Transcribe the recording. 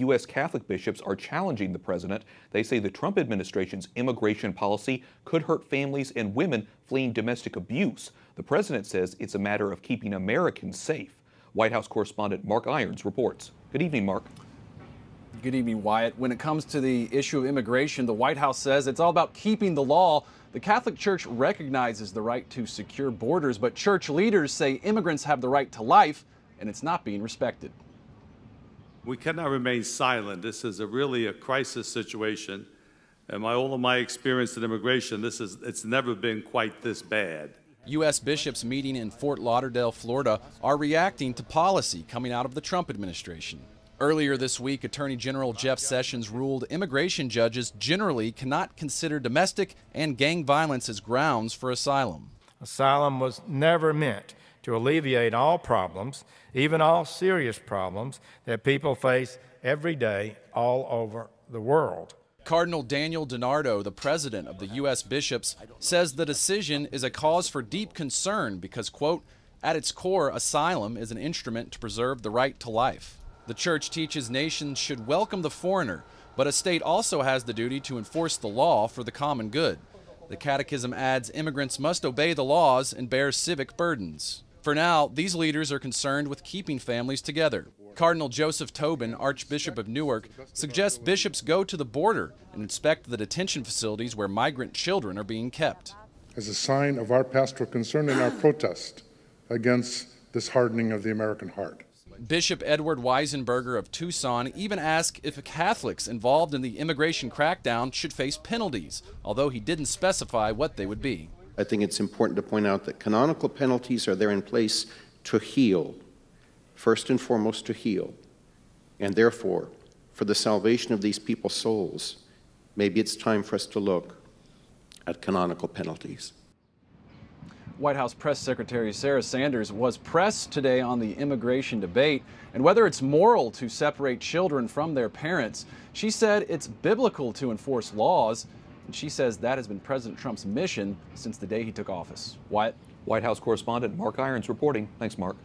U.S. Catholic bishops are challenging the president. They say the Trump administration's immigration policy could hurt families and women fleeing domestic abuse. The president says it's a matter of keeping Americans safe. White House correspondent Mark Irons reports. Good evening, Mark. Good evening, Wyatt. When it comes to the issue of immigration, the White House says it's all about keeping the law. The Catholic Church recognizes the right to secure borders, but church leaders say immigrants have the right to life, and it's not being respected. We cannot remain silent. This is really a crisis situation. And all of my experience in immigration, it's never been quite this bad. U.S. bishops meeting in Fort Lauderdale, Florida, are reacting to policy coming out of the Trump administration. Earlier this week, Attorney General Jeff Sessions ruled immigration judges generally cannot consider domestic and gang violence as grounds for asylum. Asylum was never meant to alleviate all problems, even all serious problems that people face every day all over the world. Cardinal Daniel DiNardo, the president of the U.S. bishops, says the decision is a cause for deep concern because, quote, at its core, asylum is an instrument to preserve the right to life. The church teaches nations should welcome the foreigner, but a state also has the duty to enforce the law for the common good. The Catechism adds immigrants must obey the laws and bear civic burdens. For now, these leaders are concerned with keeping families together. Cardinal Joseph Tobin, Archbishop of Newark, suggests bishops go to the border and inspect the detention facilities where migrant children are being kept. As a sign of our pastoral concern and our protest against this hardening of the American heart. Bishop Edward Weisenberger of Tucson even asked if Catholics involved in the immigration crackdown should face penalties, although he didn't specify what they would be. I think it's important to point out that canonical penalties are there in place to heal, first and foremost to heal, and therefore, for the salvation of these people's souls, maybe it's time for us to look at canonical penalties. White House Press Secretary Sarah Sanders was pressed today on the immigration debate and whether it's moral to separate children from their parents. She said it's biblical to enforce laws, and she says that has been President Trump's mission since the day he took office. Wyatt? White House correspondent Mark Irons reporting. Thanks, Mark.